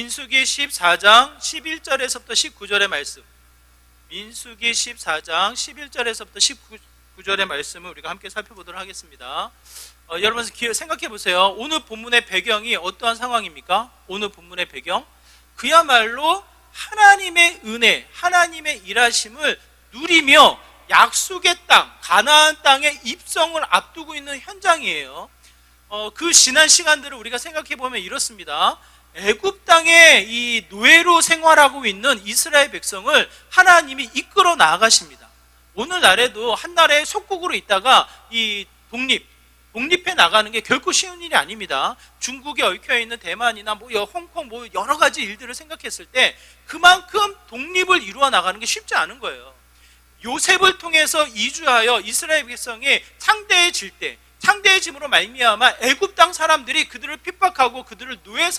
민수기 14장 11절에서부터 19절의 말씀, 민수기 14장 11절에서부터 19절의 말씀을 우리가 함께 살펴보도록 하겠습니다. 여러분 생각해 보세요. 오늘 본문의 배경이 어떠한 상황입니까? 오늘 본문의 배경, 그야말로 하나님의 은혜, 하나님의 일하심을 누리며 약속의 땅, 가나안 땅의 입성을 앞두고 있는 현장이에요. 그 지난 시간들을 우리가 생각해 보면 이렇습니다. 애굽 땅에 이 노예로 생활하고 있는 이스라엘 백성을 하나님이 이끌어 나아가십니다. 오늘날에도 한 나라의 속국으로 있다가 이 독립해 나가는 게 결코 쉬운 일이 아닙니다. 중국에 얽혀 있는 대만이나 홍콩 여러 가지 일들을 생각했을 때 그만큼 독립을 이루어 나가는 게 쉽지 않은 거예요. 요셉을 통해서 이주하여 이스라엘 백성이 창대해짐으로 말미암아 애굽 땅 사람들이 그들을 핍박하고 그들을 노예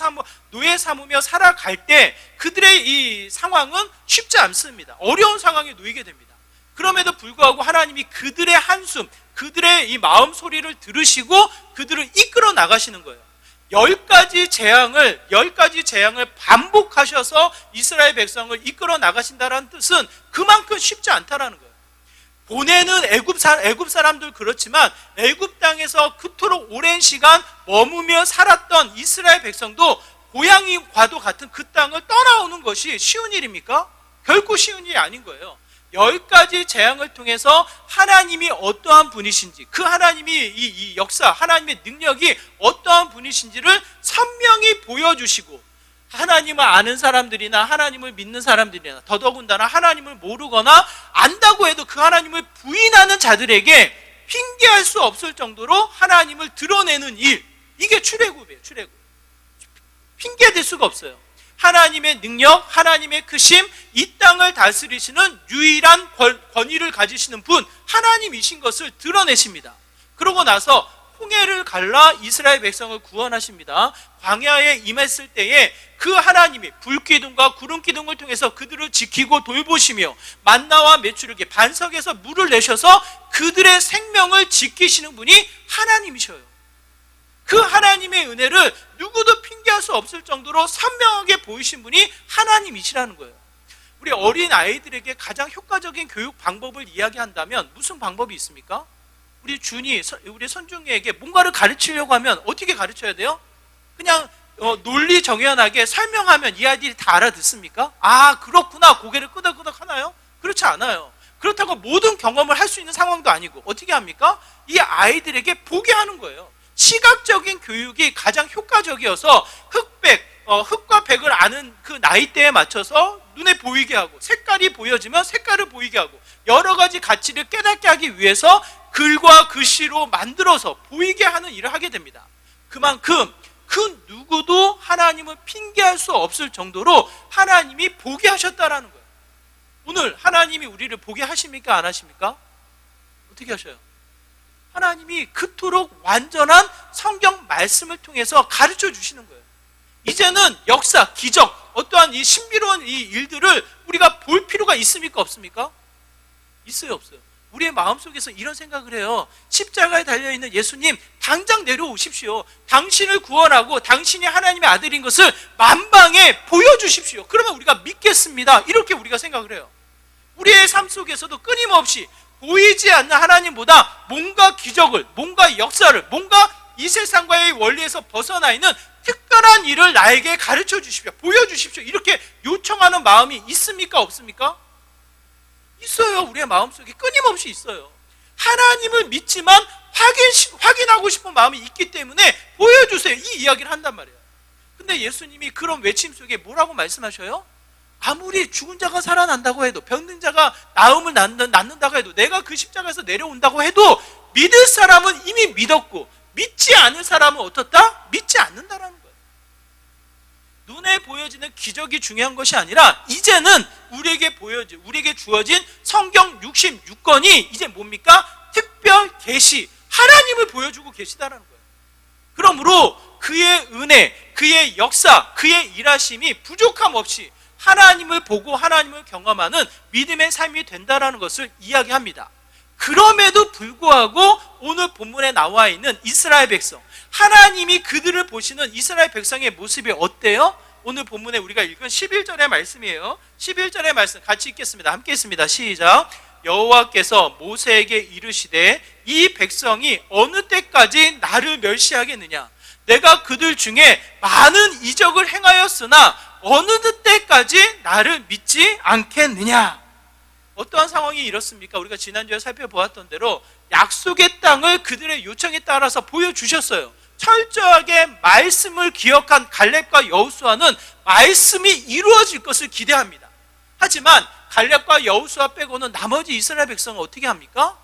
삼으며 살아갈 때 그들의 이 상황은 쉽지 않습니다. 어려운 상황에 놓이게 됩니다. 그럼에도 불구하고 하나님이 그들의 한숨, 그들의 이 마음 소리를 들으시고 그들을 이끌어 나가시는 거예요. 10가지 재앙을 반복하셔서 이스라엘 백성을 이끌어 나가신다는 뜻은 그만큼 쉽지 않다라는 거예요. 보내는 애굽 사람들 그렇지만 애굽 땅에서 그토록 오랜 시간 머무며 살았던 이스라엘 백성도 고향과도 같은 그 땅을 떠나오는 것이 쉬운 일입니까? 결코 쉬운 일이 아닌 거예요. 10가지 재앙을 통해서 하나님이 어떠한 분이신지, 그 하나님이 이 역사, 하나님의 능력이 어떠한 분이신지를 선명히 보여주시고, 하나님을 아는 사람들이나 하나님을 믿는 사람들이나 더더군다나 하나님을 모르거나 안다고 해도 그 하나님을 부인하는 자들에게 핑계할 수 없을 정도로 하나님을 드러내는 일, 이게 출애굽이에요. 출애굽. 핑계될 수가 없어요. 하나님의 능력, 하나님의 크심, 이 땅을 다스리시는 유일한 권위를 가지시는 분, 하나님이신 것을 드러내십니다. 그러고 나서 홍해를 갈라 이스라엘 백성을 구원하십니다. 광야에 임했을 때에 그 하나님이 불기둥과 구름기둥을 통해서 그들을 지키고 돌보시며 만나와 메추르기 반석에서 물을 내셔서 그들의 생명을 지키시는 분이 하나님이셔요. 그 하나님의 은혜를 누구도 핑계할 수 없을 정도로 선명하게 보이신 분이 하나님이시라는 거예요. 우리 어린 아이들에게 가장 효과적인 교육 방법을 이야기한다면 무슨 방법이 있습니까? 우리 손중이에게 뭔가를 가르치려고 하면 어떻게 가르쳐야 돼요? 그냥 논리 정연하게 설명하면 이 아이들이 다 알아듣습니까? 아, 그렇구나, 고개를 끄덕끄덕 하나요? 그렇지 않아요. 그렇다고 모든 경험을 할 수 있는 상황도 아니고 어떻게 합니까? 이 아이들에게 보게 하는 거예요. 시각적인 교육이 가장 효과적이어서 흑과 백을 아는 그 나이대에 맞춰서 눈에 보이게 하고, 색깔이 보여지면 색깔을 보이게 하고, 여러 가지 가치를 깨닫게 하기 위해서 글과 글씨로 만들어서 보이게 하는 일을 하게 됩니다. 그만큼 그 누구도 하나님을 핑계할 수 없을 정도로 하나님이 보게 하셨다라는 거예요. 오늘 하나님이 우리를 보게 하십니까? 안 하십니까? 어떻게 하셔요? 하나님이 그토록 완전한 성경 말씀을 통해서 가르쳐 주시는 거예요. 이제는 역사, 기적, 어떠한 이 신비로운 이 일들을 우리가 볼 필요가 있습니까? 없습니까? 있어요, 없어요? 우리의 마음속에서 이런 생각을 해요. 십자가에 달려있는 예수님, 당장 내려오십시오. 당신을 구원하고 당신이 하나님의 아들인 것을 만방에 보여주십시오. 그러면 우리가 믿겠습니다. 이렇게 우리가 생각을 해요. 우리의 삶 속에서도 끊임없이 보이지 않는 하나님보다 뭔가 기적을, 뭔가 역사를, 뭔가 이 세상과의 원리에서 벗어나 있는 특별한 일을 나에게 가르쳐 주십시오. 보여주십시오. 이렇게 요청하는 마음이 있습니까? 없습니까? 있어요. 우리의 마음속에 끊임없이 있어요. 하나님을 믿지만 확인하고 싶은 마음이 있기 때문에 보여주세요. 이 이야기를 한단 말이에요. 근데 예수님이 그런 외침 속에 뭐라고 말씀하셔요? 아무리 죽은 자가 살아난다고 해도, 병든 자가 나음을 낳는다고 해도, 내가 그 십자가에서 내려온다고 해도 믿을 사람은 이미 믿었고 믿지 않을 사람은 어떻다? 믿지 않는다라는 거예요. 눈에 보여지는 기적이 중요한 것이 아니라 이제는 우리에게 주어진 성경 66권이 이제 뭡니까? 특별 계시, 하나님을 보여주고 계시다라는 거예요. 그러므로 그의 은혜, 그의 역사, 그의 일하심이 부족함 없이 하나님을 보고 하나님을 경험하는 믿음의 삶이 된다라는 것을 이야기합니다. 그럼에도 불구하고 오늘 본문에 나와 있는 이스라엘 백성, 하나님이 그들을 보시는 이스라엘 백성의 모습이 어때요? 오늘 본문에 우리가 읽은 11절의 말씀이에요. 11절의 말씀 같이 읽겠습니다. 함께 읽습니다. 시작. 여호와께서 모세에게 이르시되 이 백성이 어느 때까지 나를 멸시하겠느냐? 내가 그들 중에 많은 이적을 행하였으나 어느 때까지 나를 믿지 않겠느냐? 어떠한 상황이 이렇습니까? 우리가 지난주에 살펴보았던 대로 약속의 땅을 그들의 요청에 따라서 보여주셨어요. 철저하게 말씀을 기억한 갈렙과 여호수아는 말씀이 이루어질 것을 기대합니다. 하지만 갈렙과 여호수아 빼고는 나머지 이스라엘 백성은 어떻게 합니까?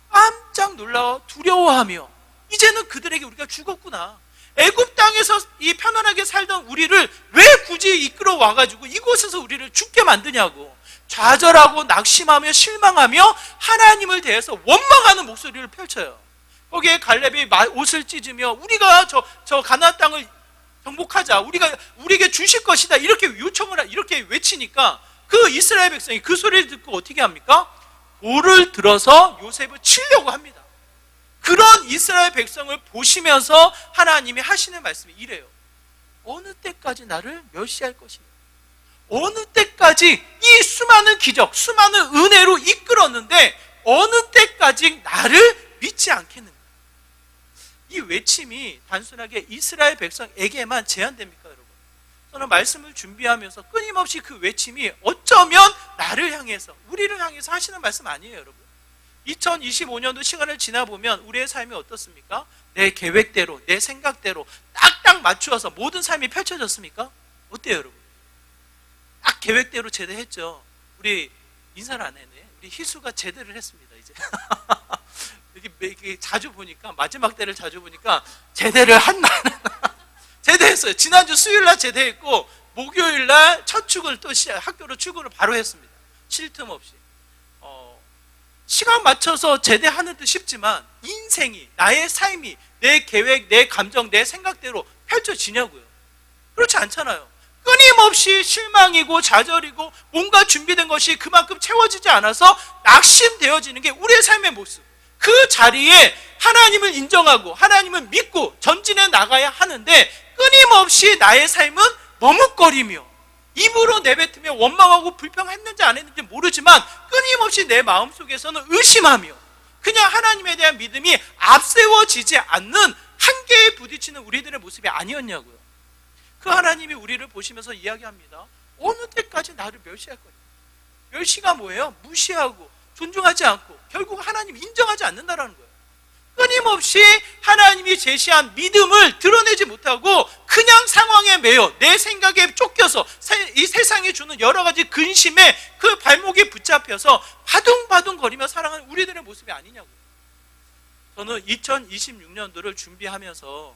깜짝 놀라워 두려워하며 이제는 그들에게 우리가 죽었구나. 애굽 땅에서 이 편안하게 살던 우리를 왜 굳이 이끌어 와가지고 이곳에서 우리를 죽게 만드냐고 좌절하고 낙심하며 실망하며 하나님을 대해서 원망하는 목소리를 펼쳐요. 거기에 갈렙이 옷을 찢으며 우리가 저 가나안 땅을 정복하자, 우리에게 주실 것이다, 이렇게 이렇게 외치니까 그 이스라엘 백성이 그 소리를 듣고 어떻게 합니까? 돌을 들어서 요셉을 치려고 합니다. 그런 이스라엘 백성을 보시면서 하나님이 하시는 말씀이 이래요. 어느 때까지 나를 멸시할 것이냐? 어느 때까지 이 수많은 기적, 수많은 은혜로 이끌었는데 어느 때까지 나를 믿지 않겠는가? 이 외침이 단순하게 이스라엘 백성에게만 제한됩니까, 여러분? 저는 말씀을 준비하면서 끊임없이 그 외침이 어쩌면 나를 향해서, 우리를 향해서 하시는 말씀 아니에요, 여러분? 2025년도 시간을 지나보면 우리의 삶이 어떻습니까? 내 계획대로, 내 생각대로 딱딱 맞추어서 모든 삶이 펼쳐졌습니까? 어때요, 여러분? 딱 계획대로 제대했죠. 우리 인사를 안 했네. 우리 희수가 제대를 했습니다, 이제. 이렇게 자주 보니까, 마지막 때를 자주 보니까 제대를 한 날은 제대했어요. 지난주 수요일날 제대했고 목요일날 첫 출근을 또 학교로 출근을 바로 했습니다. 쉴 틈 없이. 시간 맞춰서 제대하는 듯 싶지만 인생이, 나의 삶이, 내 계획, 내 감정, 내 생각대로 펼쳐지냐고요? 그렇지 않잖아요. 끊임없이 실망이고 좌절이고 뭔가 준비된 것이 그만큼 채워지지 않아서 낙심되어지는 게 우리의 삶의 모습. 그 자리에 하나님을 인정하고 하나님을 믿고 전진해 나가야 하는데 끊임없이 나의 삶은 머뭇거리며 입으로 내뱉으며 원망하고 불평했는지 안 했는지 모르지만 끊임없이 내 마음속에서는 의심하며 그냥 하나님에 대한 믿음이 앞세워지지 않는 한계에 부딪히는 우리들의 모습이 아니었냐고요. 그 하나님이 우리를 보시면서 이야기합니다. 어느 때까지 나를 멸시할 거냐? 멸시가 뭐예요? 무시하고 존중하지 않고 결국 하나님 인정하지 않는다라는 거예요. 끊임없이 하나님이 제시한 믿음을 드러내지 못하고 그냥 상황에 매여 내 생각에 쫓겨서 이 세상이 주는 여러 가지 근심에 그 발목에 붙잡혀서 바둥바둥 거리며 살아가는 우리들의 모습이 아니냐고요. 저는 2026년도를 준비하면서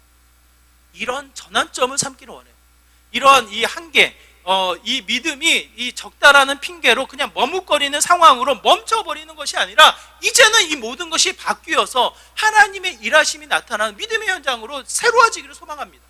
이런 전환점을 삼기를 원해요. 이런 이 한계, 이 믿음이 이 적다라는 핑계로 그냥 머뭇거리는 상황으로 멈춰버리는 것이 아니라 이제는 이 모든 것이 바뀌어서 하나님의 일하심이 나타나는 믿음의 현장으로 새로워지기를 소망합니다.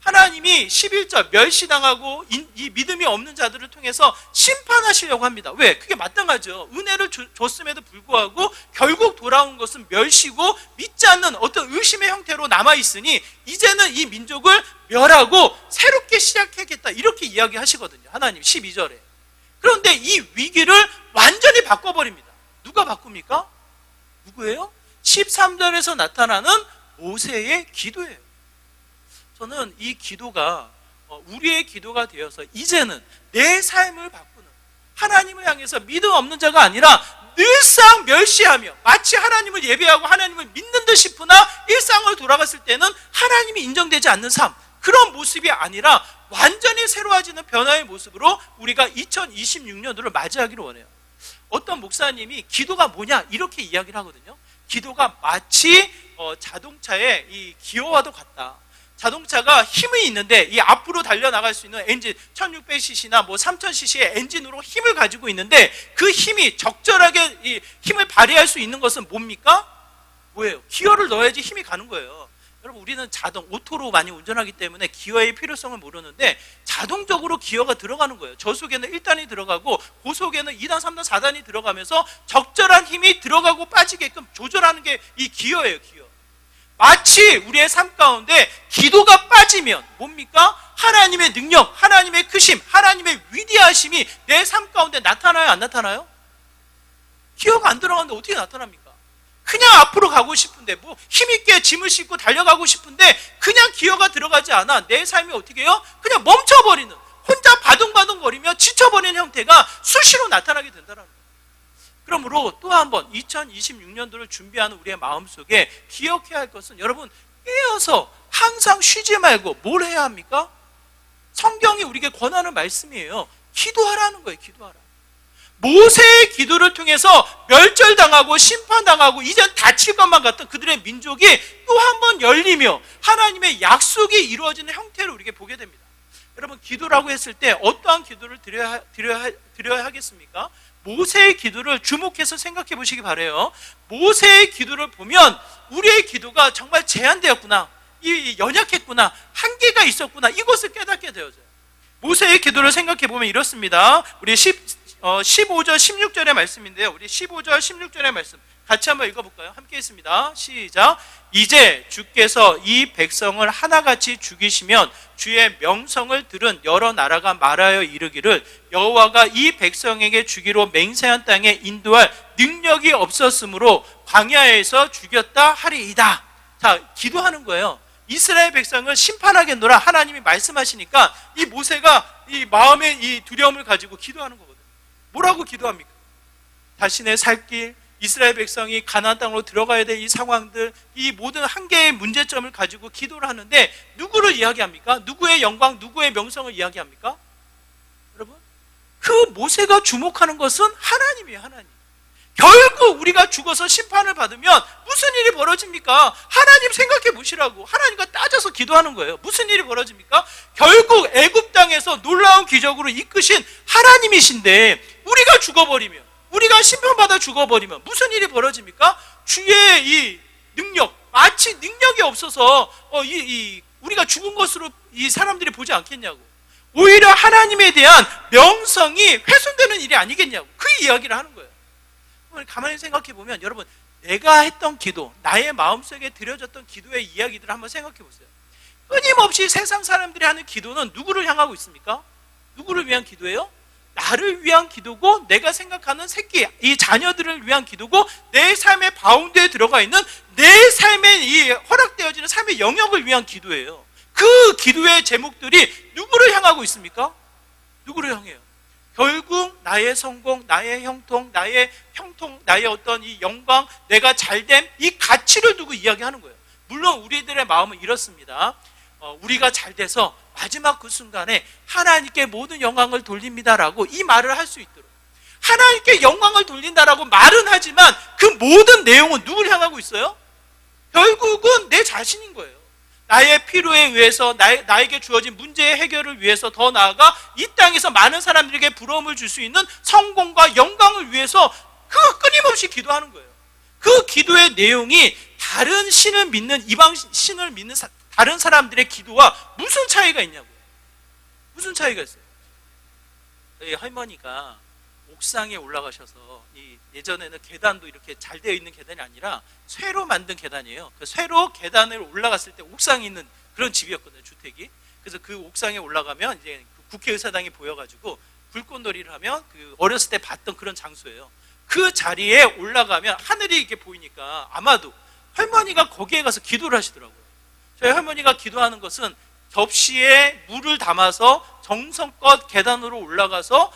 하나님이 11절 멸시당하고 이 믿음이 없는 자들을 통해서 심판하시려고 합니다. 왜? 그게 마땅하죠. 은혜를 줬음에도 불구하고 결국 돌아온 것은 멸시고 믿지 않는 어떤 의심의 형태로 남아있으니 이제는 이 민족을 멸하고 새롭게 시작하겠다, 이렇게 이야기하시거든요. 하나님 12절에. 그런데 이 위기를 완전히 바꿔버립니다. 누가 바꿉니까? 누구예요? 13절에서 나타나는 모세의 기도예요. 저는 이 기도가 우리의 기도가 되어서 이제는 내 삶을 바꾸는, 하나님을 향해서 믿음 없는 자가 아니라 늘상 멸시하며 마치 하나님을 예배하고 하나님을 믿는 듯 싶으나 일상을 돌아갔을 때는 하나님이 인정되지 않는 삶, 그런 모습이 아니라 완전히 새로워지는 변화의 모습으로 우리가 2026년도를 맞이하기를 원해요. 어떤 목사님이 기도가 뭐냐 이렇게 이야기를 하거든요. 기도가 마치 자동차의 이 기어와도 같다. 자동차가 힘이 있는데 이 앞으로 달려나갈 수 있는 엔진 1600cc나 뭐 3000cc의 엔진으로 힘을 가지고 있는데 그 힘이 적절하게 이 힘을 발휘할 수 있는 것은 뭡니까? 뭐예요? 기어를 넣어야지 힘이 가는 거예요. 여러분, 우리는 오토로 많이 운전하기 때문에 기어의 필요성을 모르는데 자동적으로 기어가 들어가는 거예요. 저속에는 1단이 들어가고 고속에는 2단, 3단, 4단이 들어가면서 적절한 힘이 들어가고 빠지게끔 조절하는 게 이 기어예요, 기어. 마치 우리의 삶 가운데 기도가 빠지면 뭡니까? 하나님의 능력, 하나님의 크심, 하나님의 위대하심이 내 삶 가운데 나타나요, 안 나타나요? 기어가 안 들어가는데 어떻게 나타납니까? 그냥 앞으로 가고 싶은데, 뭐 힘있게 짐을 싣고 달려가고 싶은데 그냥 기어가 들어가지 않아. 내 삶이 어떻게 해요? 그냥 멈춰버리는, 혼자 바둥바둥 거리며 지쳐버리는 형태가 수시로 나타나게 된다는 거예요. 그러므로 또 한 번 2026년도를 준비하는 우리의 마음속에 기억해야 할 것은, 여러분 깨어서 항상 쉬지 말고 뭘 해야 합니까? 성경이 우리에게 권하는 말씀이에요. 기도하라는 거예요. 기도하라. 모세의 기도를 통해서 멸절당하고 심판당하고 이젠 다칠 것만 같던 그들의 민족이 또 한 번 열리며 하나님의 약속이 이루어지는 형태를 우리에게 보게 됩니다. 여러분, 기도라고 했을 때 어떠한 기도를 드려야 하겠습니까? 모세의 기도를 주목해서 생각해 보시기 바라요. 모세의 기도를 보면 우리의 기도가 정말 제한되었구나, 연약했구나, 한계가 있었구나, 이것을 깨닫게 되어져요. 모세의 기도를 생각해 보면 이렇습니다. 우리 15절 16절의 말씀인데요, 우리 15절 16절의 말씀 같이 한번 읽어볼까요? 함께 했습니다. 시작. 이제 주께서 이 백성을 하나같이 죽이시면 주의 명성을 들은 여러 나라가 말하여 이르기를 여호와가 이 백성에게 주기로 맹세한 땅에 인도할 능력이 없었으므로 광야에서 죽였다 하리이다. 자, 기도하는 거예요. 이스라엘 백성을 심판하겠노라 하나님이 말씀하시니까 이 모세가 이 마음의 이 두려움을 가지고 기도하는 거거든요. 뭐라고 기도합니까? 자신의 살 길, 이스라엘 백성이 가나안 땅으로 들어가야 될 이 상황들, 이 모든 한계의 문제점을 가지고 기도를 하는데 누구를 이야기합니까? 누구의 영광, 누구의 명성을 이야기합니까? 여러분, 그 모세가 주목하는 것은 하나님이에요. 하나님. 결국 우리가 죽어서 심판을 받으면 무슨 일이 벌어집니까? 하나님 생각해 보시라고 하나님과 따져서 기도하는 거예요. 무슨 일이 벌어집니까? 결국 애굽 땅에서 놀라운 기적으로 이끄신 하나님이신데 우리가 죽어버리면, 우리가 심판받아 죽어버리면 무슨 일이 벌어집니까? 주의 이 능력, 마치 능력이 없어서 우리가 죽은 것으로 이 사람들이 보지 않겠냐고. 오히려 하나님에 대한 명성이 훼손되는 일이 아니겠냐고, 그 이야기를 하는 거예요. 가만히 생각해 보면 여러분, 내가 했던 기도, 나의 마음속에 드려졌던 기도의 이야기들을 한번 생각해 보세요. 끊임없이 세상 사람들이 하는 기도는 누구를 향하고 있습니까? 누구를 위한 기도예요? 나를 위한 기도고, 내가 생각하는 새끼, 이 자녀들을 위한 기도고, 내 삶의 바운드에 들어가 있는 내 삶에 이 허락되어지는 삶의 영역을 위한 기도예요. 그 기도의 제목들이 누구를 향하고 있습니까? 누구를 향해요? 결국 나의 성공, 나의 형통, 나의 어떤 이 영광, 내가 잘됨, 이 가치를 두고 이야기하는 거예요. 물론 우리들의 마음은 이렇습니다. 우리가 잘 돼서 마지막 그 순간에 하나님께 모든 영광을 돌립니다라고 이 말을 할 수 있도록, 하나님께 영광을 돌린다라고 말은 하지만 그 모든 내용은 누구를 향하고 있어요? 결국은 내 자신인 거예요. 나의 필요에 의해서, 나에게 주어진 문제의 해결을 위해서, 더 나아가 이 땅에서 많은 사람들에게 부러움을 줄 수 있는 성공과 영광을 위해서 그 끊임없이 기도하는 거예요. 그 기도의 내용이 다른 신을 믿는, 이방 신을 믿는 다른 사람들의 기도와 무슨 차이가 있냐고요. 무슨 차이가 있어요? 할머니가 옥상에 올라가셔서, 예전에는 계단도 이렇게 잘 되어 있는 계단이 아니라 쇠로 만든 계단이에요. 그 쇠로 계단을 올라갔을 때 옥상에 있는 그런 집이었거든요, 주택이. 그래서 그 옥상에 올라가면 이제 국회의사당이 보여가지고 불꽃놀이를 하면 그 어렸을 때 봤던 그런 장소예요. 그 자리에 올라가면 하늘이 이렇게 보이니까 아마도 할머니가 거기에 가서 기도를 하시더라고요. 저희 할머니가 기도하는 것은 접시에 물을 담아서 정성껏 계단으로 올라가서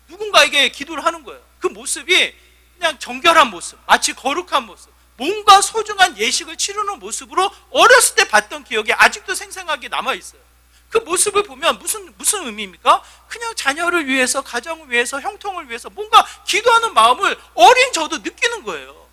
누군가에게 기도를 하는 거예요. 그 모습이 그냥 정결한 모습, 마치 거룩한 모습, 뭔가 소중한 예식을 치르는 모습으로 어렸을 때 봤던 기억이 아직도 생생하게 남아있어요. 그 모습을 보면 무슨 의미입니까? 그냥 자녀를 위해서, 가정을 위해서, 형통을 위해서 뭔가 기도하는 마음을 어린 저도 느끼는 거예요.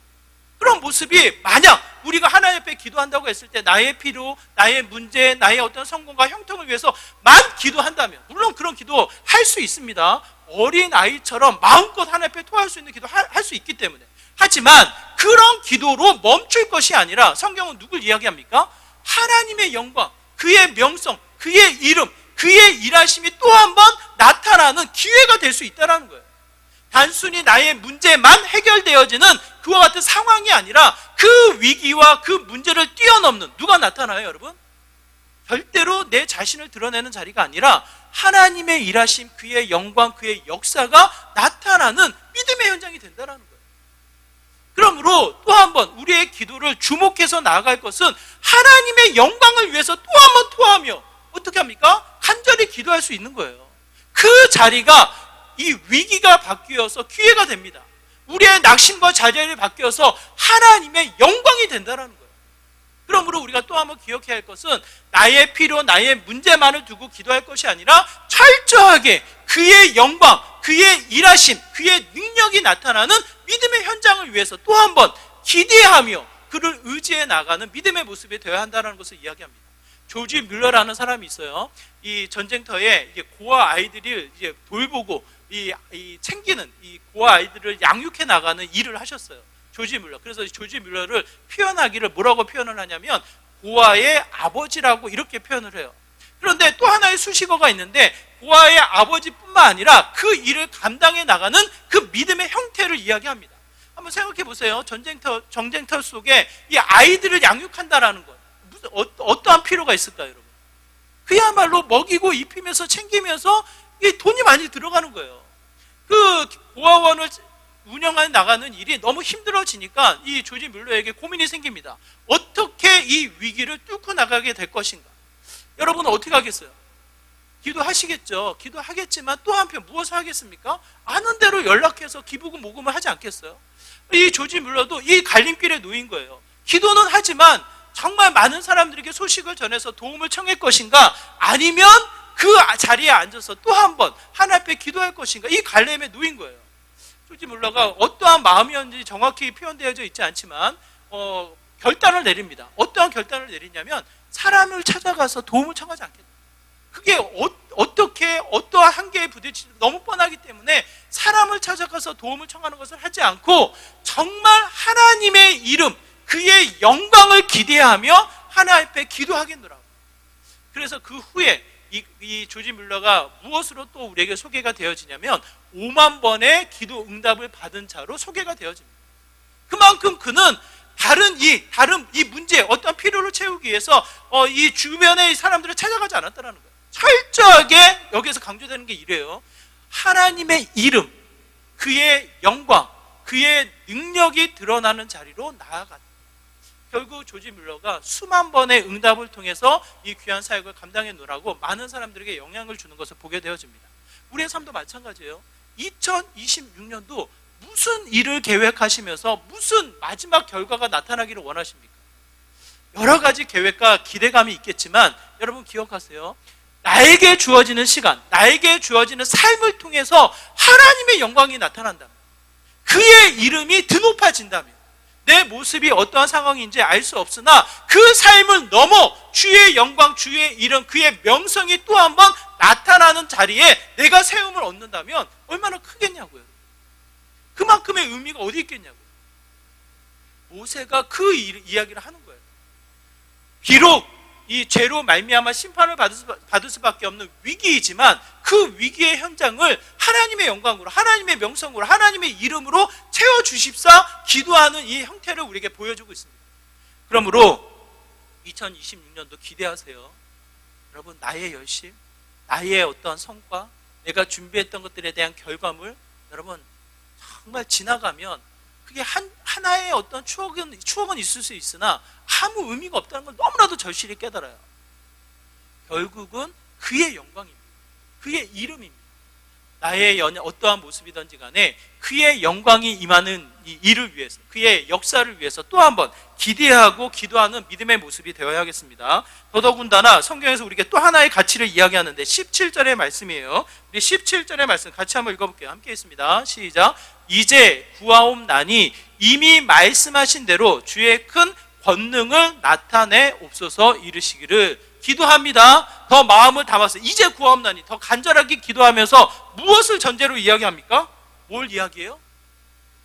그런 모습이 만약 우리가 하나님 앞에 기도한다고 했을 때 나의 필요, 나의 문제, 나의 어떤 성공과 형통을 위해서만 기도한다면, 물론 그런 기도 할 수 있습니다. 어린 아이처럼 마음껏 하나님 앞에 토할 수 있는 기도 할 수 있기 때문에. 하지만 그런 기도로 멈출 것이 아니라 성경은 누굴 이야기합니까? 하나님의 영광, 그의 명성, 그의 이름, 그의 일하심이 또 한 번 나타나는 기회가 될 수 있다는 거예요. 단순히 나의 문제만 해결되어지는 그와 같은 상황이 아니라 그 위기와 그 문제를 뛰어넘는 누가 나타나요, 여러분? 절대로 내 자신을 드러내는 자리가 아니라 하나님의 일하심, 그의 영광, 그의 역사가 나타나는 믿음의 현장이 된다는 거예요. 그러므로 또 한 번 우리의 기도를 주목해서 나아갈 것은 하나님의 영광을 위해서 또 한 번 토하며 어떻게 합니까? 간절히 기도할 수 있는 거예요. 그 자리가 이 위기가 바뀌어서 기회가 됩니다. 우리의 낙심과 좌절이 바뀌어서 하나님의 영광이 된다는 거예요. 그러므로 우리가 또 한 번 기억해야 할 것은 나의 필요, 나의 문제만을 두고 기도할 것이 아니라 철저하게 그의 영광, 그의 일하심, 그의 능력이 나타나는 믿음의 현장을 위해서 또 한 번 기대하며 그를 의지해 나가는 믿음의 모습이 되어야 한다는 것을 이야기합니다. 조지 뮬러라는 사람이 있어요. 이 전쟁터에 고아 아이들을 이제 돌보고 챙기는 이 고아 아이들을 양육해 나가는 일을 하셨어요. 조지 뮬러. 그래서 조지 뮬러를 표현하기를 뭐라고 표현을 하냐면 고아의 아버지라고 이렇게 표현을 해요. 그런데 또 하나의 수식어가 있는데 고아의 아버지뿐만 아니라 그 일을 감당해 나가는 그 믿음의 형태를 이야기합니다. 한번 생각해 보세요. 전쟁터 속에 이 아이들을 양육한다라는 것, 무슨 어떠한 필요가 있을까요, 여러분? 그야말로 먹이고 입히면서 챙기면서 이 돈이 많이 들어가는 거예요. 그 고아원을 운영해 나가는 일이 너무 힘들어지니까 이 조지 뮬러에게 고민이 생깁니다. 어떻게 이 위기를 뚫고 나가게 될 것인가? 여러분은 어떻게 하겠어요? 기도하시겠죠. 기도하겠지만 또 한편 무엇을 하겠습니까? 아는 대로 연락해서 기부금 모금을 하지 않겠어요? 이 조지 뮬러도 이 갈림길에 놓인 거예요. 기도는 하지만 정말 많은 사람들에게 소식을 전해서 도움을 청할 것인가? 아니면 그 자리에 앉아서 또 한 번 하나님 앞에 기도할 것인가? 이 갈림에 놓인 거예요. 조지 뮬러가 어떠한 마음이었는지 정확히 표현되어져 있지 않지만 결단을 내립니다. 어떠한 결단을 내리냐면 사람을 찾아가서 도움을 청하지 않겠다. 그게 어떻게 어떠한 한계에 부딪힐지 너무 뻔하기 때문에 사람을 찾아가서 도움을 청하는 것을 하지 않고 정말 하나님의 이름, 그의 영광을 기대하며 하나님 앞에 기도하겠노라고. 그래서 그 후에 이 조지 뮬러가 무엇으로 또 우리에게 소개가 되어지냐면 5만 번의 기도 응답을 받은 자로 소개가 되어집니다. 그만큼 그는 다른 이 문제, 어떤 필요를 채우기 위해서 이 주변의 사람들을 찾아가지 않았다는 거예요. 철저하게 여기서 강조되는 게 이래요. 하나님의 이름, 그의 영광, 그의 능력이 드러나는 자리로 나아갔다. 결국 조지 뮬러가 수만 번의 응답을 통해서 이 귀한 사역을 감당해 놓으라고 많은 사람들에게 영향을 주는 것을 보게 되어집니다. 우리의 삶도 마찬가지예요. 2026년도 무슨 일을 계획하시면서 무슨 마지막 결과가 나타나기를 원하십니까? 여러 가지 계획과 기대감이 있겠지만 여러분 기억하세요. 나에게 주어지는 시간, 나에게 주어지는 삶을 통해서 하나님의 영광이 나타난다면, 그의 이름이 드높아진다면, 내 모습이 어떠한 상황인지 알 수 없으나 그 삶을 넘어 주의 영광, 주의 이름, 그의 명성이 또 한 번 나타나는 자리에 내가 세움을 얻는다면 얼마나 크겠냐고요. 그만큼의 의미가 어디 있겠냐고요. 모세가 그 이야기를 하는 거예요. 비록 이 죄로 말미암아 심판을 받을 수밖에 없는 위기이지만 그 위기의 현장을 하나님의 영광으로, 하나님의 명성으로, 하나님의 이름으로 채워주십사 기도하는 이 형태를 우리에게 보여주고 있습니다. 그러므로 2026년도 기대하세요. 여러분, 나의 열심, 나의 어떠한 성과, 내가 준비했던 것들에 대한 결과물, 여러분 정말 지나가면 그게 하나의 어떤 추억은 있을 수 있으나 아무 의미가 없다는 걸 너무나도 절실히 깨달아요. 결국은 그의 영광입니다. 그의 이름입니다. 나의 연애 어떠한 모습이든지 간에 그의 영광이 임하는 이 일을 위해서, 그의 역사를 위해서 또 한 번 기대하고 기도하는 믿음의 모습이 되어야겠습니다. 더더군다나 성경에서 우리에게 또 하나의 가치를 이야기하는데 17절의 말씀이에요. 우리 17절의 말씀 같이 한번 읽어볼게요. 함께 있습니다. 시작. 이제 구하옵나니 이미 말씀하신 대로 주의 큰 권능을 나타내 옵소서 이르시기를. 기도합니다. 더 마음을 담아서 이제 구하옵나니 더 간절하게 기도하면서 무엇을 전제로 이야기합니까? 뭘 이야기해요?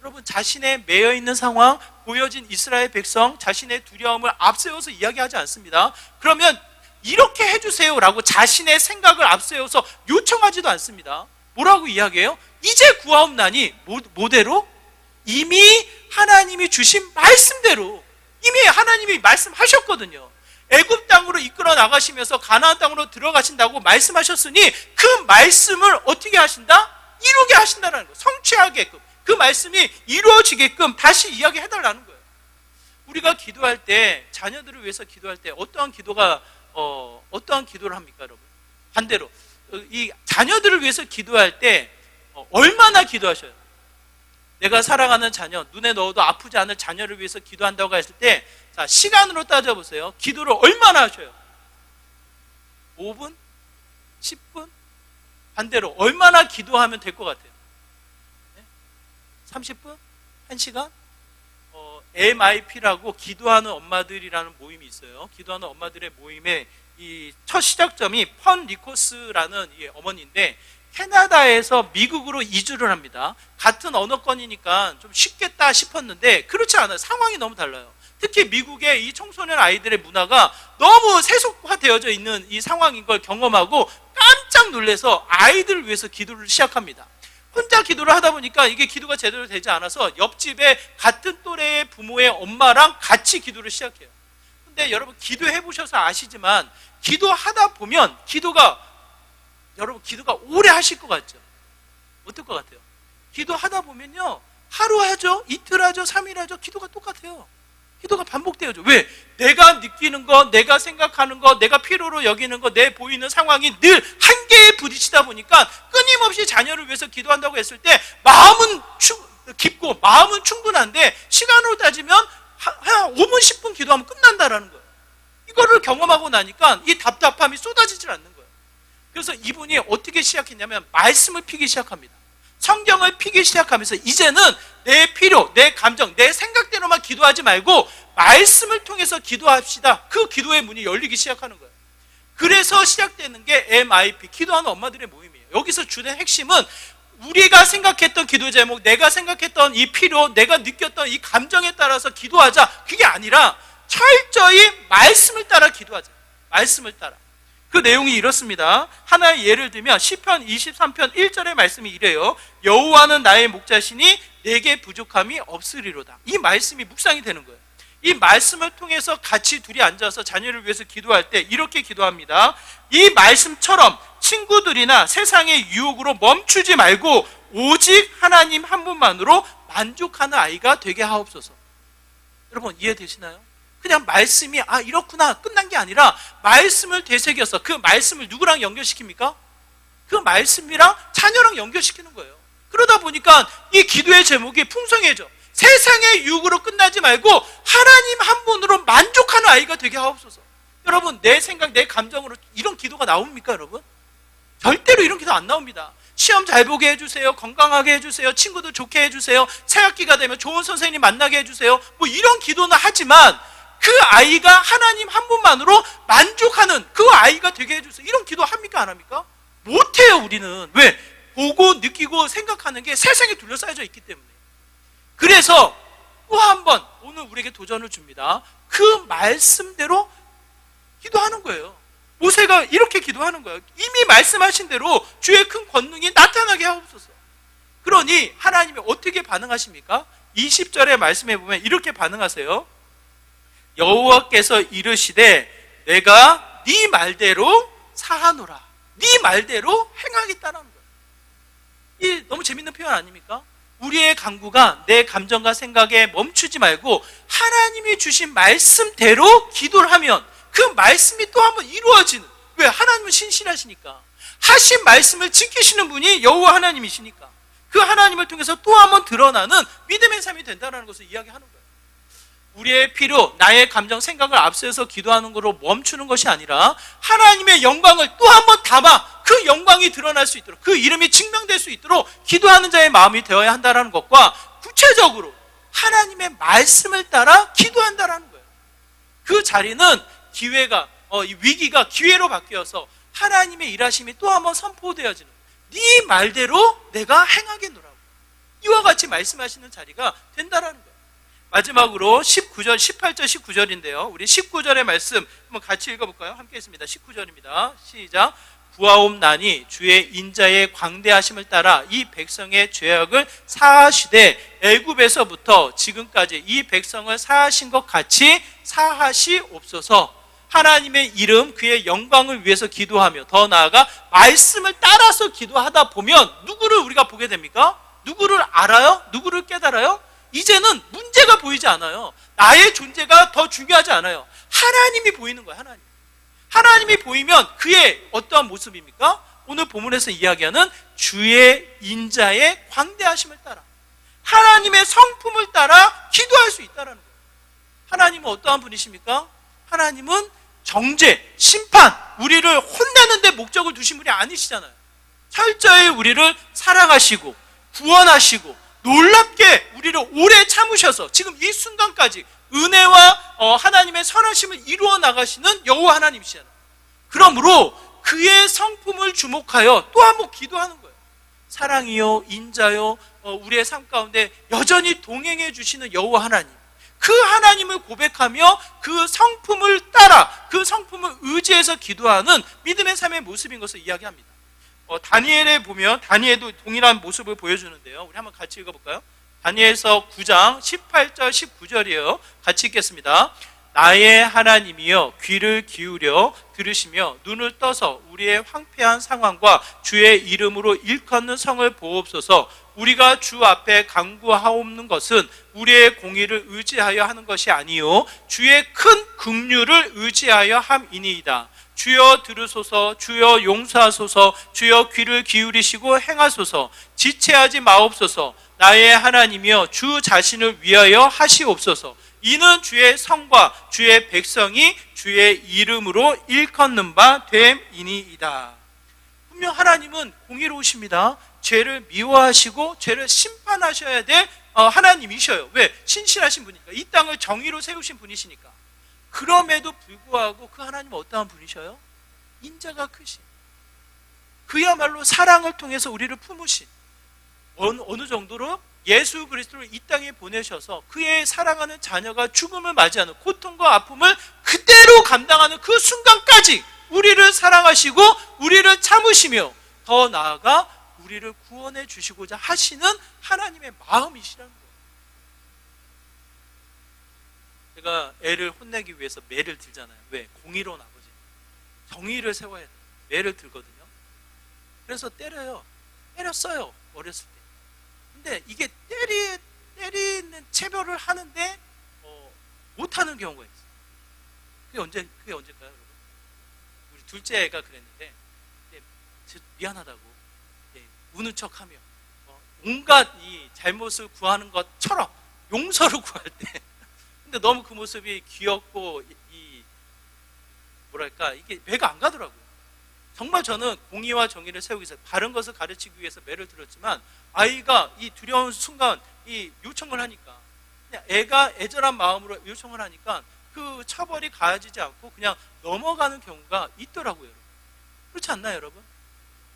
여러분, 자신의 매여있는 상황, 보여진 이스라엘 백성, 자신의 두려움을 앞세워서 이야기하지 않습니다. 그러면 이렇게 해주세요라고 자신의 생각을 앞세워서 요청하지도 않습니다. 뭐라고 이야기해요? 이제 구하옵나니 뭐대로? 이미 하나님이 주신 말씀대로. 이미 하나님이 말씀하셨거든요. 애굽 땅으로 이끌어 나가시면서 가나안 땅으로 들어가신다고 말씀하셨으니 그 말씀을 어떻게 하신다? 이루게 하신다는 거예요. 성취하게끔, 그 말씀이 이루어지게끔 다시 이야기해달라는 거예요. 우리가 기도할 때, 자녀들을 위해서 기도할 때 어떠한 기도를 합니까, 여러분? 반대로 이 자녀들을 위해서 기도할 때 얼마나 기도하셔요? 내가 사랑하는 자녀, 눈에 넣어도 아프지 않을 자녀를 위해서 기도한다고 했을 때, 자, 시간으로 따져보세요. 기도를 얼마나 하셔요? 5분? 10분? 반대로 얼마나 기도하면 될 것 같아요? 30분? 1시간? MIP라고 기도하는 엄마들이라는 모임이 있어요. 기도하는 엄마들의 모임의 이 첫 시작점이 펀 리코스라는 이 어머니인데, 캐나다에서 미국으로 이주를 합니다. 같은 언어권이니까 좀 쉽겠다 싶었는데 그렇지 않아요. 상황이 너무 달라요. 특히 미국의 이 청소년 아이들의 문화가 너무 세속화되어져 있는 이 상황인 걸 경험하고 깜짝 놀라서 아이들을 위해서 기도를 시작합니다. 혼자 기도를 하다 보니까 이게 기도가 제대로 되지 않아서 옆집에 같은 또래의 부모의 엄마랑 같이 기도를 시작해요. 근데 여러분 기도해 보셔서 아시지만 기도하다 보면 여러분 기도가 오래 하실 것 같죠? 어떨 것 같아요? 기도하다 보면요, 하루 하죠, 이틀 하죠, 3일 하죠, 기도가 똑같아요. 기도가 반복되어져. 왜? 내가 느끼는 거, 내가 생각하는 거, 내가 필요로 여기는 거, 내 보이는 상황이 늘 한계에 부딪히다 보니까 끊임없이 자녀를 위해서 기도한다고 했을 때 마음은 깊고 마음은 충분한데 시간으로 따지면 한 5분, 10분 기도하면 끝난다라는 거예요. 이거를 경험하고 나니까 이 답답함이 쏟아지질 않는 거예요. 그래서 이분이 어떻게 시작했냐면 말씀을 피기 시작합니다. 성경을 피기 시작하면서 이제는 내 필요, 내 감정, 내 생각대로만 기도하지 말고 말씀을 통해서 기도합시다. 그 기도의 문이 열리기 시작하는 거예요. 그래서 시작되는 게 MIP, 기도하는 엄마들의 모임이에요. 여기서 주된 핵심은 우리가 생각했던 기도 제목, 내가 생각했던 이 필요, 내가 느꼈던 이 감정에 따라서 기도하자. 그게 아니라 철저히 말씀을 따라 기도하자. 말씀을 따라. 그 내용이 이렇습니다. 하나의 예를 들면 시편 23편 1절의 말씀이 이래요. 여호와는 나의 목자시니 내게 부족함이 없으리로다. 이 말씀이 묵상이 되는 거예요. 이 말씀을 통해서 같이 둘이 앉아서 자녀를 위해서 기도할 때 이렇게 기도합니다. 이 말씀처럼 친구들이나 세상의 유혹으로 멈추지 말고 오직 하나님 한 분만으로 만족하는 아이가 되게 하옵소서. 여러분 이해되시나요? 그냥 말씀이 이렇구나 끝난 게 아니라 말씀을 되새겨서 그 말씀을 누구랑 연결시킵니까? 그 말씀이랑 자녀랑 연결시키는 거예요. 그러다 보니까 이 기도의 제목이 풍성해져. 세상의 유혹으로 끝나지 말고 하나님 한 분으로 만족하는 아이가 되게 하옵소서. 여러분 내 생각, 내 감정으로 이런 기도가 나옵니까 여러분? 절대로 이런 기도 안 나옵니다. 시험 잘 보게 해주세요. 건강하게 해주세요. 친구들 좋게 해주세요. 새학기가 되면 좋은 선생님 만나게 해주세요. 뭐 이런 기도는 하지만 그 아이가 하나님 한 분만으로 만족하는 그 아이가 되게 해주세요. 이런 기도 합니까 안 합니까? 못해요 우리는. 왜? 보고 느끼고 생각하는 게 세상에 둘러싸여져 있기 때문에. 그래서 또 한 번 오늘 우리에게 도전을 줍니다. 그 말씀대로 기도하는 거예요. 모세가 이렇게 기도하는 거예요. 이미 말씀하신 대로 주의 큰 권능이 나타나게 하옵소서. 그러니 하나님이 어떻게 반응하십니까? 20절의 말씀에 보면 이렇게 반응하세요. 여호와께서 이르시되 내가 네 말대로 사하노라. 네 말대로 행하겠다는 거예요. 이 너무 재밌는 표현 아닙니까? 우리의 간구가 내 감정과 생각에 멈추지 말고 하나님이 주신 말씀대로 기도를 하면 그 말씀이 또 한번 이루어지는. 왜? 하나님은 신실하시니까. 하신 말씀을 지키시는 분이 여호와 하나님이시니까 그 하나님을 통해서 또 한번 드러나는 믿음의 삶이 된다는 것을 이야기하는 거예요. 우리의 필요, 나의 감정, 생각을 앞서서 기도하는 것으로 멈추는 것이 아니라 하나님의 영광을 또 한번 담아 그 영광이 드러날 수 있도록, 그 이름이 증명될 수 있도록 기도하는 자의 마음이 되어야 한다는 것과 구체적으로 하나님의 말씀을 따라 기도한다는 거예요. 그 자리는 기회가, 이 위기가 기회로 바뀌어서 하나님의 일하심이 또 한번 선포되어지는, 네 말대로 내가 행하겠노라고 이와 같이 말씀하시는 자리가 된다는 거예요. 마지막으로 19절, 18절, 19절인데요. 우리 19절의 말씀 한번 같이 읽어볼까요? 함께 했습니다. 19절입니다. 시작. 구하옵나니 주의 인자의 광대하심을 따라 이 백성의 죄악을 사하시되 애굽에서부터 지금까지 이 백성을 사하신 것 같이 사하시옵소서. 하나님의 이름, 그의 영광을 위해서 기도하며 더 나아가 말씀을 따라서 기도하다 보면 누구를 우리가 보게 됩니까? 누구를 알아요? 누구를 깨달아요? 이제는 문제가 보이지 않아요. 나의 존재가 더 중요하지 않아요. 하나님이 보이는 거예요. 하나님이 보이면 그의 어떠한 모습입니까? 오늘 본문에서 이야기하는 주의 인자의 광대하심을 따라, 하나님의 성품을 따라 기도할 수 있다는 거예요. 하나님은 어떠한 분이십니까? 하나님은 정죄, 심판, 우리를 혼내는 데 목적을 두신 분이 아니시잖아요. 철저히 우리를 사랑하시고 구원하시고 놀랍게 우리를 오래 참으셔서 지금 이 순간까지 은혜와 하나님의 선하심을 이루어 나가시는 여호와 하나님이시잖아요. 그러므로 그의 성품을 주목하여 또 한 번 기도하는 거예요. 사랑이요, 인자요, 우리의 삶 가운데 여전히 동행해 주시는 여호와 하나님, 그 하나님을 고백하며 그 성품을 따라, 그 성품을 의지해서 기도하는 믿음의 삶의 모습인 것을 이야기합니다. 다니엘에 보면 다니엘도 동일한 모습을 보여주는데요. 우리 한번 같이 읽어볼까요? 다니엘서 9장 18절 19절이에요. 같이 읽겠습니다. 나의 하나님이여 귀를 기울여 들으시며 눈을 떠서 우리의 황폐한 상황과 주의 이름으로 일컫는 성을 보옵소서. 우리가 주 앞에 간구하옵는 것은 우리의 공의를 의지하여 하는 것이 아니요 주의 큰 긍휼을 의지하여 함이니이다. 주여 들으소서, 주여 용서하소서, 주여 귀를 기울이시고 행하소서. 지체하지 마옵소서. 나의 하나님이여 주 자신을 위하여 하시옵소서. 이는 주의 성과 주의 백성이 주의 이름으로 일컫는 바 됨이니이다. 분명 하나님은 공의로우십니다. 죄를 미워하시고 죄를 심판하셔야 될 하나님이셔요. 왜? 신실하신 분이니까. 이 땅을 정의로 세우신 분이시니까. 그럼에도 불구하고 그 하나님은 어떠한 분이셔요? 인자가 크신, 그야말로 사랑을 통해서 우리를 품으신, 어느 정도로 예수 그리스도를 이 땅에 보내셔서 그의 사랑하는 자녀가 죽음을 맞이하는 고통과 아픔을 그대로 감당하는 그 순간까지 우리를 사랑하시고 우리를 참으시며 더 나아가 우리를 구원해 주시고자 하시는 하나님의 마음이시라는 거예요. 제가 애를 혼내기 위해서 매를 들잖아요. 왜? 공의로운 아버지, 정의를 세워야 돼요. 매를 들거든요. 그래서 때렸어요, 어렸을 때. 근데 이게 때리는 체벌을 하는데 못하는 경우가 있어요. 그게 언제일까요, 여러분? 우리 둘째 애가 그랬는데 미안하다고 우는 척하며 온갖 이 잘못을 구하는 것처럼 용서를 구할 때, 근데 너무 그 모습이 귀엽고 이게 매가 안 가더라고요. 정말 저는 공의와 정의를 세우기 위해서 바른 것을 가르치기 위해서 매를 들었지만 아이가 이 두려운 순간 이 요청을 하니까, 그냥 애가 애절한 마음으로 요청을 하니까 그 처벌이 가해지지 않고 그냥 넘어가는 경우가 있더라고요. 그렇지 않나요, 여러분?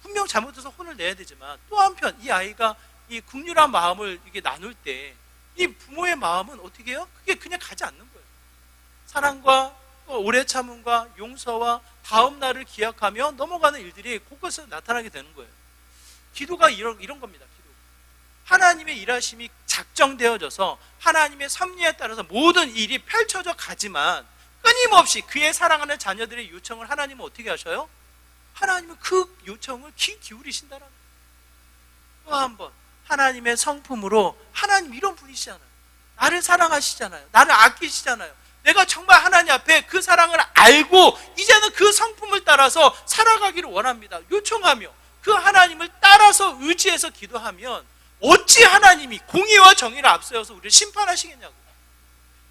분명 잘못해서 혼을 내야 되지만 또 한편 이 아이가 이 긍휼한 마음을 이게 나눌 때 이 부모의 마음은 어떻게 해요? 그게 그냥 가지 않는 거예요. 사랑과 또 오래 참음과 용서와 다음 날을 기약하며 넘어가는 일들이 곳곳에서 나타나게 되는 거예요. 기도가 이런 겁니다. 기도. 하나님의 일하심이 작정되어져서 하나님의 섭리에 따라서 모든 일이 펼쳐져 가지만 끊임없이 그의 사랑하는 자녀들의 요청을 하나님은 어떻게 하셔요? 하나님은 그 요청을 귀 기울이신다는 거예요. 또 한 번 하나님의 성품으로, 하나님 이런 분이시잖아요. 나를 사랑하시잖아요. 나를 아끼시잖아요. 내가 정말 하나님 앞에 그 사랑을 알고 이제는 그 성품을 따라서 살아가기를 원합니다. 요청하며 그 하나님을 따라서 의지해서 기도하면 어찌 하나님이 공의와 정의를 앞세워서 우리를 심판하시겠냐고.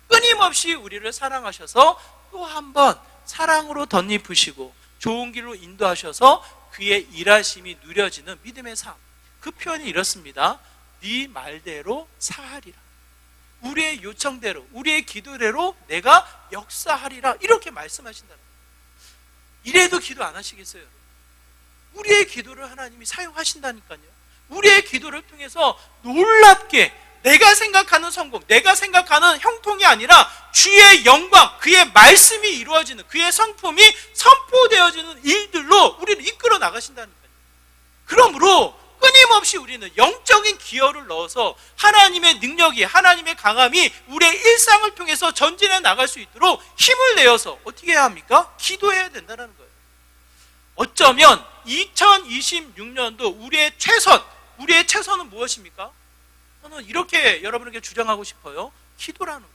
끊임없이 우리를 사랑하셔서 또 한 번 사랑으로 덧입으시고 좋은 길로 인도하셔서 그의 일하심이 누려지는 믿음의 삶. 그 표현이 이렇습니다. 네 말대로 사하리라. 우리의 요청대로, 우리의 기도대로 내가 역사하리라. 이렇게 말씀하신다는 거예요. 이래도 기도 안 하시겠어요, 여러분? 우리의 기도를 하나님이 사용하신다니까요. 우리의 기도를 통해서 놀랍게 내가 생각하는 성공, 내가 생각하는 형통이 아니라 주의 영광, 그의 말씀이 이루어지는, 그의 성품이 선포되어지는 일들로 우리를 이끌어 나가신다는 거예요. 그러므로 끊임없이 우리는 영적인 기여를 넣어서 하나님의 능력이, 하나님의 강함이 우리의 일상을 통해서 전진해 나갈 수 있도록 힘을 내어서 어떻게 해야 합니까? 기도해야 된다는 거예요. 어쩌면 2026년도 우리의 최선은 무엇입니까? 저는 이렇게 여러분에게 주장하고 싶어요. 기도라는 거예요.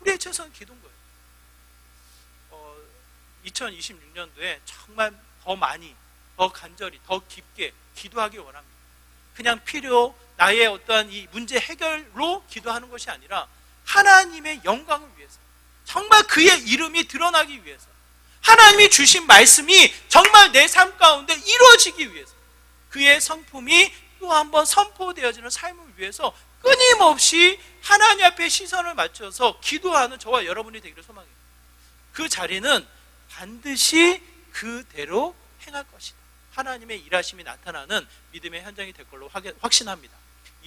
우리의 최선은 기도인 거예요. 2026년도에 정말 더 많이, 더 간절히, 더 깊게 기도하기 원합니다. 그냥 나의 어떠한 이 문제 해결로 기도하는 것이 아니라 하나님의 영광을 위해서, 정말 그의 이름이 드러나기 위해서, 하나님이 주신 말씀이 정말 내 삶 가운데 이루어지기 위해서, 그의 성품이 또 한번 선포되어지는 삶을 위해서 끊임없이 하나님 앞에 시선을 맞춰서 기도하는 저와 여러분이 되기를 소망해요. 그 자리는 반드시 그대로 행할 것이다. 하나님의 일하심이 나타나는 믿음의 현장이 될 걸로 확신합니다.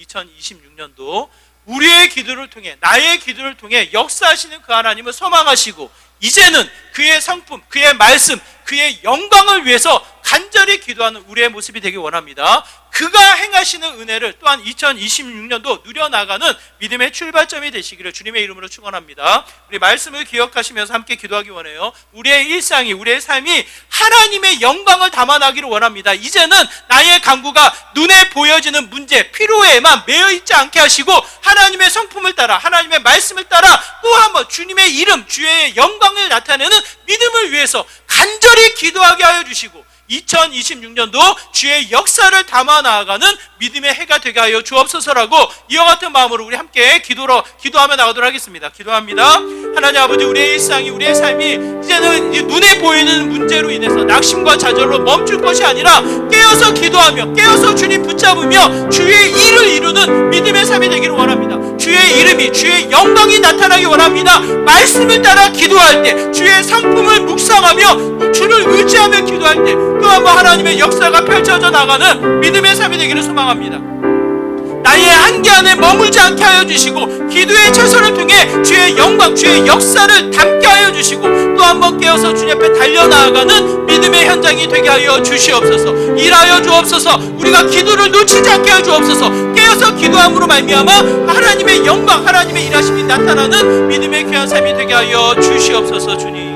2026년도 우리의 기도를 통해, 나의 기도를 통해 역사하시는 그 하나님을 소망하시고, 이제는 그의 성품, 그의 말씀, 그의 영광을 위해서 간절히 기도하는 우리의 모습이 되길 원합니다. 그가 행하시는 은혜를 또한 2026년도 누려나가는 믿음의 출발점이 되시기를 주님의 이름으로 축원합니다. 우리 말씀을 기억하시면서 함께 기도하기 원해요. 우리의 일상이, 우리의 삶이 하나님의 영광을 담아나기를 원합니다. 이제는 나의 간구가 눈에 보여지는 문제, 필요에만 매여 있지 않게 하시고, 하나님의 성품을 따라, 하나님의 말씀을 따라 또 한번 주님의 이름, 주의 영광을 나타내는 믿음을 위해서 간절히 기도하게 하여 주시고, 2026년도 주의 역사를 담아 나아가는 믿음의 해가 되게 하여 주옵소서라고 이와 같은 마음으로 우리 함께 기도하며 나가도록 하겠습니다. 기도합니다. 하나님 아버지, 우리의 일상이, 우리의 삶이 이제는 눈에 보이는 문제로 인해서 낙심과 좌절로 멈출 것이 아니라 깨어서 기도하며, 깨어서 주님 붙잡으며 주의 일을 이루는 믿음의 삶이 되기를 원합니다. 주의 이름이, 주의 영광이 나타나기 원합니다. 말씀을 따라 기도할 때, 주의 성품을 묵상하며 주를 의지하며 기도할 때 또 한번 하나님의 역사가 펼쳐져 나가는 믿음의 삶이 되기를 소망합니다. 나의 한계 안에 머물지 않게 하여 주시고, 기도의 최선을 통해 주의 영광, 주의 역사를 담게 하여 주시고, 또 한번 깨어서 주님 앞에 달려나가는 믿음의 현장이 되게 하여 주시옵소서. 일하여 주옵소서. 우리가 기도를 놓치지 않게 하여 주옵소서. 깨어서 기도함으로 말미암아 하나님의 영광, 하나님의 일하심이 나타나는 믿음의 귀한 삶이 되게 하여 주시옵소서. 주님.